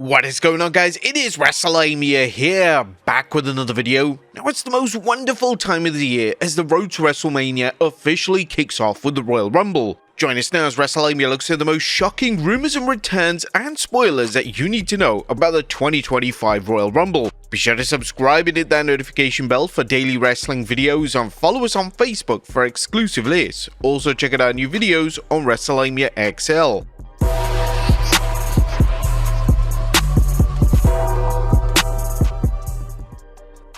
What is going on, guys? It is Wrestlelamia here, back with another video. Now it's the most wonderful time of the year as the road to WrestleMania officially kicks off with the Royal Rumble. Join us now as Wrestlelamia looks at the most shocking rumors and returns and spoilers that you need to know about the 2025 Royal Rumble. Be sure to subscribe and hit that notification bell for daily wrestling videos, and follow us on Facebook for exclusive lists. Also check out our new videos on Wrestlelamia XL.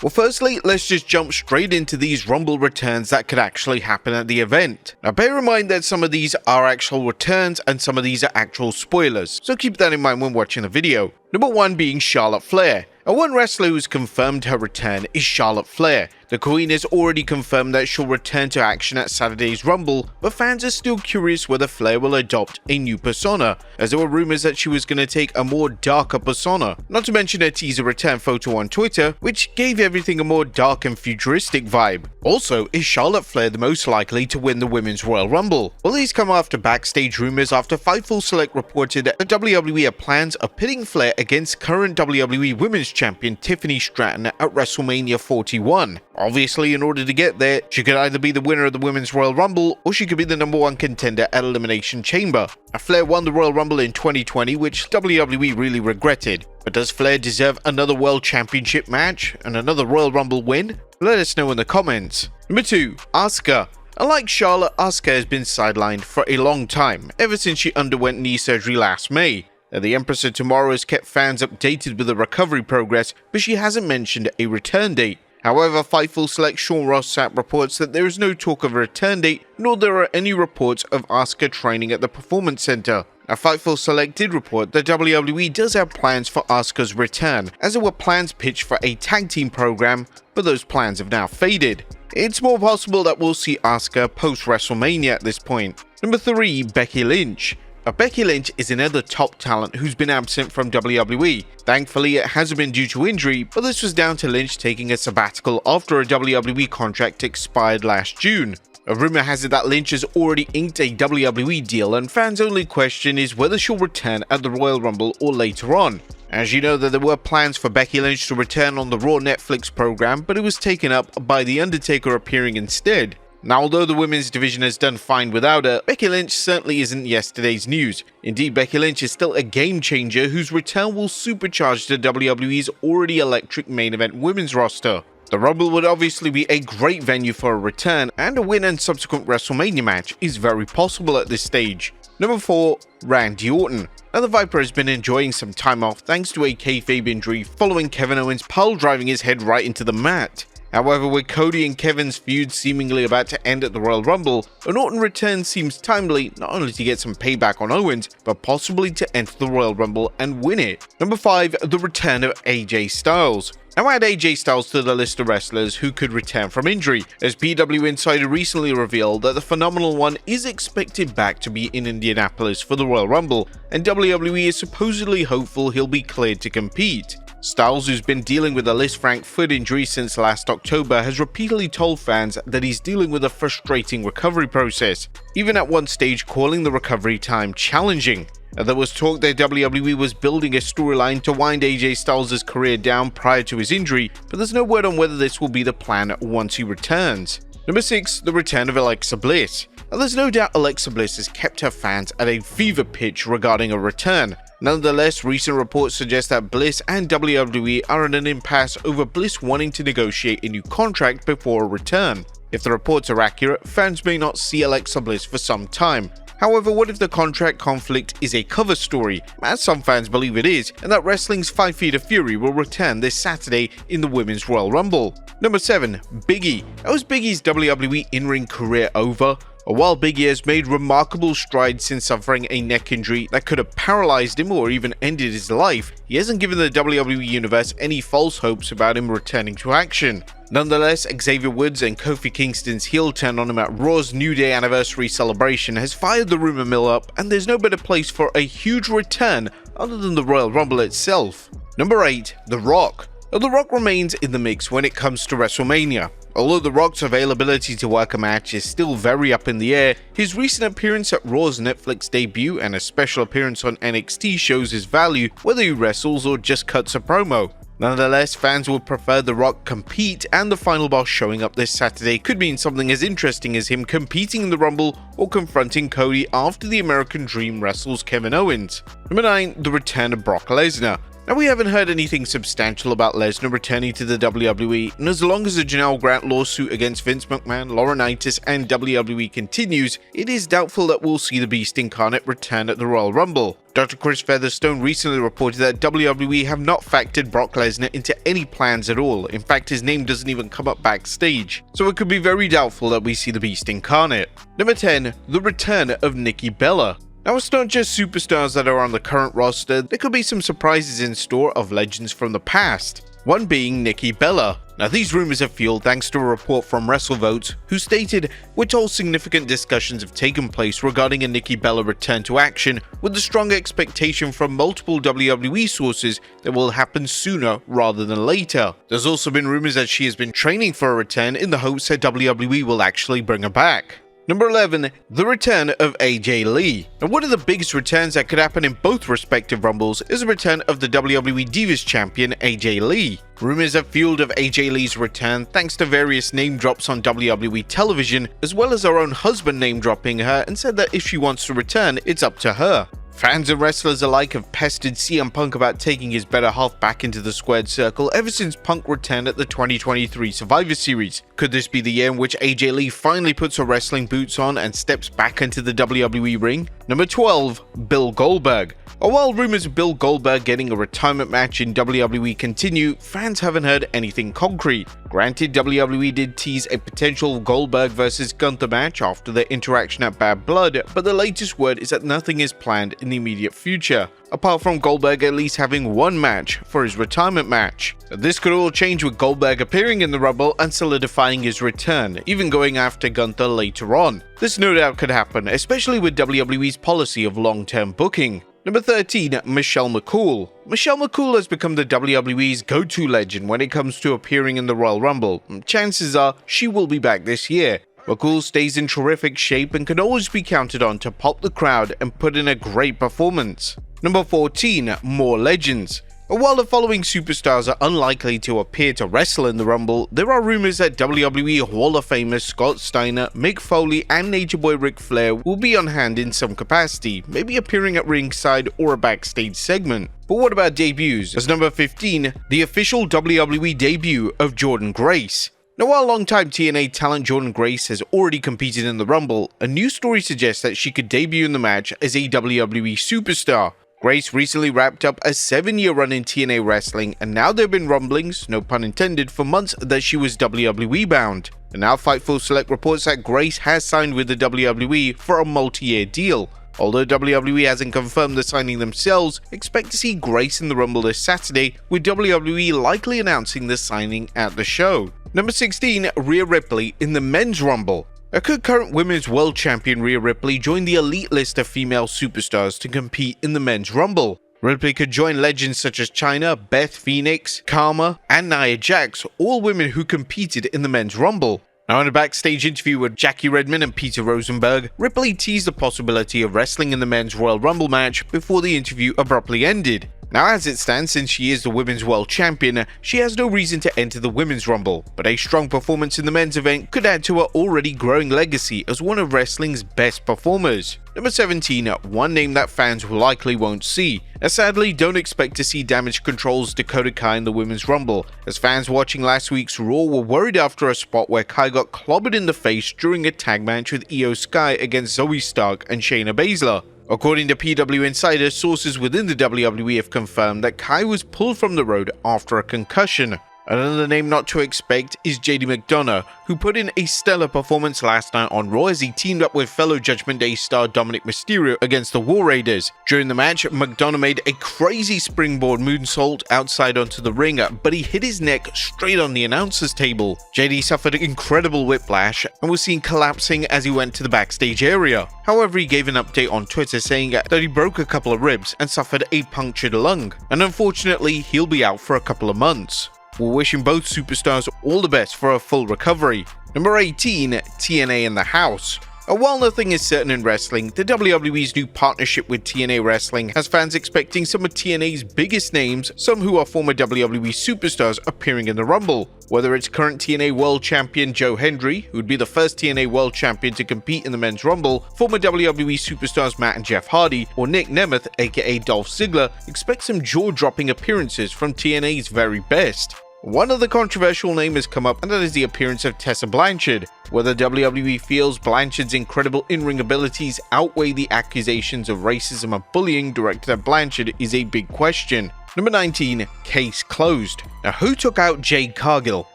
Well, firstly, let's just jump straight into these Rumble returns that could actually happen at the event. Now, bear in mind that some of these are actual returns and some of these are actual spoilers, so keep that in mind when watching the video. Number 1 being Charlotte Flair. And one wrestler who's confirmed her return is Charlotte Flair. The Queen has already confirmed that she'll return to action at Saturday's Rumble, but fans are still curious whether Flair will adopt a new persona, as there were rumors that she was going to take a more darker persona. Not to mention her teaser return photo on Twitter, which gave everything a more dark and futuristic vibe. Also, is Charlotte Flair the most likely to win the Women's Royal Rumble? Well, these come after backstage rumors after Fightful Select reported that the WWE have plans of pitting Flair against current WWE Women's Champion Tiffany Stratton at WrestleMania 41. Obviously, in order to get there, she could either be the winner of the Women's Royal Rumble, or she could be the number 1 contender at Elimination Chamber. Flair won the Royal Rumble in 2020, which WWE really regretted. But does Flair deserve another World Championship match and another Royal Rumble win? Let us know in the comments. Number 2, Asuka. Unlike Charlotte, Asuka has been sidelined for a long time, ever since she underwent knee surgery last May. The Empress of Tomorrow has kept fans updated with the recovery progress, but she hasn't mentioned a return date. However, Fightful Select Sean Ross Sapp reports that there is no talk of a return date, nor there are any reports of Asuka training at the Performance Center. Fightful Select did report that WWE does have plans for Asuka's return, as there were plans pitched for a tag team program, but those plans have now faded. It's more possible that we'll see Asuka post-WrestleMania at this point. Number 3, Becky Lynch. Becky Lynch is another top talent who's been absent from WWE. Thankfully, it hasn't been due to injury, but this was down to Lynch taking a sabbatical after a WWE contract expired last June. A rumor has it that Lynch has already inked a WWE deal, and fans' only question is whether she'll return at the Royal Rumble or later on. As you know, that there were plans for Becky Lynch to return on the Raw Netflix program, but it was taken up by The Undertaker appearing instead. Now, although the women's division has done fine without her, Becky Lynch certainly isn't yesterday's news. Indeed, Becky Lynch is still a game changer whose return will supercharge the WWE's already electric main event women's roster. The Rumble would obviously be a great venue for a return, and a win and subsequent WrestleMania match is very possible at this stage. Number 4, Randy Orton. Now, the Viper has been enjoying some time off thanks to a kayfabe injury following Kevin Owens pile driving his head right into the mat. However, with Cody and Kevin's feud seemingly about to end at the Royal Rumble, an Orton return seems timely, not only to get some payback on Owens, but possibly to enter the Royal Rumble and win it. Number 5, the return of AJ Styles. Now, add AJ Styles to the list of wrestlers who could return from injury, as PW Insider recently revealed that the Phenomenal One is expected back to be in Indianapolis for the Royal Rumble, and WWE is supposedly hopeful he'll be cleared to compete. Styles, who's been dealing with a Liz Frank foot injury since last October, has repeatedly told fans that he's dealing with a frustrating recovery process, even at one stage calling the recovery time challenging. There was talk that WWE was building a storyline to wind AJ Styles' career down prior to his injury, but there's no word on whether this will be the plan once he returns. Number 6, the return of Alexa Bliss. Now, there's no doubt Alexa Bliss has kept her fans at a fever pitch regarding a return. Nonetheless, recent reports suggest that Bliss and WWE are in an impasse over Bliss wanting to negotiate a new contract before a return. If the reports are accurate, fans may not see Alexa Bliss for some time. However, what if the contract conflict is a cover story, as some fans believe it is, and that wrestling's 5 Feet of Fury will return this Saturday in the Women's Royal Rumble? Number 7, Big E. Now, is Big E's WWE in-ring career over? While Big E has made remarkable strides since suffering a neck injury that could have paralyzed him or even ended his life, he hasn't given the WWE Universe any false hopes about him returning to action. Nonetheless, Xavier Woods and Kofi Kingston's heel turn on him at Raw's New Day anniversary celebration has fired the rumor mill up, and there's no better place for a huge return other than the Royal Rumble itself. Number 8, The Rock. The Rock remains in the mix when it comes to WrestleMania. Although The Rock's availability to work a match is still very up in the air, his recent appearance at Raw's Netflix debut and a special appearance on NXT shows his value, whether he wrestles or just cuts a promo. Nonetheless, fans would prefer The Rock compete, and the final boss showing up this Saturday could mean something as interesting as him competing in the Rumble or confronting Cody after the American Dream wrestles Kevin Owens. Number 9. The return of Brock Lesnar. Now, we haven't heard anything substantial about Lesnar returning to the WWE, and as long as the Janelle Grant lawsuit against Vince McMahon, Laurinaitis, and WWE continues, it is doubtful that we'll see the Beast Incarnate return at the Royal Rumble. Dr. Chris Featherstone recently reported that WWE have not factored Brock Lesnar into any plans at all. In fact, his name doesn't even come up backstage, so it could be very doubtful that we see the Beast Incarnate. Number 10. The return of Nikki Bella. Now, it's not just superstars that are on the current roster, there could be some surprises in store of legends from the past, one being Nikki Bella. Now, these rumors are fueled thanks to a report from WrestleVotes, who stated, "We're told significant discussions have taken place regarding a Nikki Bella return to action, with a strong expectation from multiple WWE sources that will happen sooner rather than later." There's also been rumors that she has been training for a return in the hopes that WWE will actually bring her back. Number 11. The return of AJ Lee. Now, one of the biggest returns that could happen in both respective Rumbles is the return of the WWE Divas Champion AJ Lee. Rumors have fueled of AJ Lee's return thanks to various name drops on WWE television, as well as her own husband name dropping her and said that if she wants to return, it's up to her. Fans and wrestlers alike have pestered CM Punk about taking his better half back into the squared circle ever since Punk returned at the 2023 Survivor Series. Could this be the year in which AJ Lee finally puts her wrestling boots on and steps back into the WWE ring? Number 12. Bill Goldberg. While rumors of Bill Goldberg getting a retirement match in WWE continue, fans haven't heard anything concrete. Granted, WWE did tease a potential Goldberg vs Gunther match after their interaction at Bad Blood, but the latest word is that nothing is planned in the immediate future, apart from Goldberg at least having one match for his retirement match. This could all change with Goldberg appearing in the Rumble and solidifying his return, even going after Gunther later on. This no doubt could happen, especially with WWE's policy of long-term booking. Number 13. Michelle McCool. Michelle McCool has become the WWE's go-to legend when it comes to appearing in the Royal Rumble. Chances are she will be back this year. McCool stays in terrific shape and can always be counted on to pop the crowd and put in a great performance. Number 14. More legends. While the following superstars are unlikely to appear to wrestle in the Rumble, there are rumors that WWE Hall of Famers Scott Steiner, Mick Foley, and Nature Boy Ric Flair will be on hand in some capacity, maybe appearing at ringside or a backstage segment. But what about debuts? As number 15, the official WWE debut of Jordynne Grace. Now, while longtime TNA talent Jordynne Grace has already competed in the Rumble, a new story suggests that she could debut in the match as a WWE superstar. Grace recently wrapped up a 7-year run in TNA wrestling, and now there have been rumblings, no pun intended, for months that she was WWE bound. And now Fightful Select reports that Grace has signed with the WWE for a multi-year deal. Although WWE hasn't confirmed the signing themselves, expect to see Grace in the Rumble this Saturday, with WWE likely announcing the signing at the show. Number 16. Rhea Ripley in the Men's Rumble. Could current Women's World Champion Rhea Ripley join the elite list of female superstars to compete in the Men's Rumble? Ripley could join legends such as Chyna, Beth Phoenix, Karma, and Nia Jax, all women who competed in the Men's Rumble. Now, in a backstage interview with Jackie Redmond and Peter Rosenberg, Ripley teased the possibility of wrestling in the Men's Royal Rumble match before the interview abruptly ended. Now, as it stands, since she is the Women's World Champion, she has no reason to enter the Women's Rumble, but a strong performance in the men's event could add to her already growing legacy as one of wrestling's best performers. Number 17. One name that fans likely won't see. Sadly, don't expect to see Damage Control's Dakota Kai in the Women's Rumble, as fans watching last week's Raw were worried after a spot where Kai got clobbered in the face during a tag match with Io Sky against Zoe Stark and Shayna Baszler. According to PW Insider, sources within the WWE have confirmed that Kai was pulled from the road after a concussion. Another name not to expect is JD McDonough, who put in a stellar performance last night on Raw as he teamed up with fellow Judgment Day star Dominic Mysterio against the War Raiders. During the match, McDonough made a crazy springboard moonsault outside onto the ring, but he hit his neck straight on the announcer's table. JD suffered incredible whiplash and was seen collapsing as he went to the backstage area. However, he gave an update on Twitter saying that he broke a couple of ribs and suffered a punctured lung, and unfortunately, he'll be out for a couple of months. We're wishing both superstars all the best for a full recovery. Number 18, TNA in the house. While nothing is certain in wrestling, the WWE's new partnership with TNA Wrestling has fans expecting some of TNA's biggest names, some who are former WWE superstars, appearing in the Rumble. Whether it's current TNA World Champion Joe Hendry, who would be the first TNA World Champion to compete in the Men's Rumble, former WWE superstars Matt and Jeff Hardy, or Nick Nemeth aka Dolph Ziggler, expect some jaw-dropping appearances from TNA's very best. One other controversial name has come up, and that is the appearance of Tessa Blanchard. Whether WWE feels Blanchard's incredible in-ring abilities outweigh the accusations of racism and bullying directed at Blanchard is a big question. Number 19, case closed. Now, who took out Jade Cargill?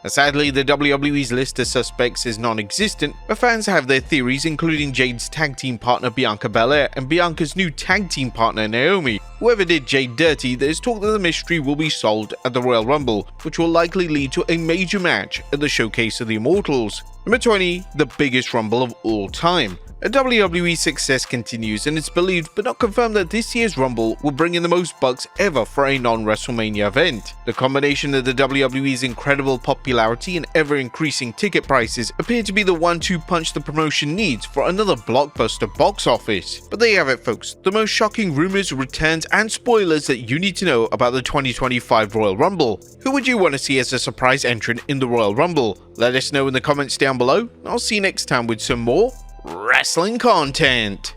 Sadly, the WWE's list of suspects is non-existent, but fans have their theories, including Jade's tag team partner Bianca Belair and Bianca's new tag team partner Naomi. Whoever did Jade dirty, there's talk that the mystery will be solved at the Royal Rumble, which will likely lead to a major match at the Showcase of the Immortals. Number 20, the biggest Rumble of all time. WWE's success continues, and it's believed but not confirmed that this year's Rumble will bring in the most bucks ever for a non-WrestleMania event. The combination of the WWE's incredible popularity and ever-increasing ticket prices appear to be the 1-2 punch the promotion needs for another blockbuster box office. But there you have it, folks, the most shocking rumors, returns, and spoilers that you need to know about the 2025 Royal Rumble. Who would you want to see as a surprise entrant in the Royal Rumble? Let us know in the comments down below. I'll see you next time with some more wrestling content.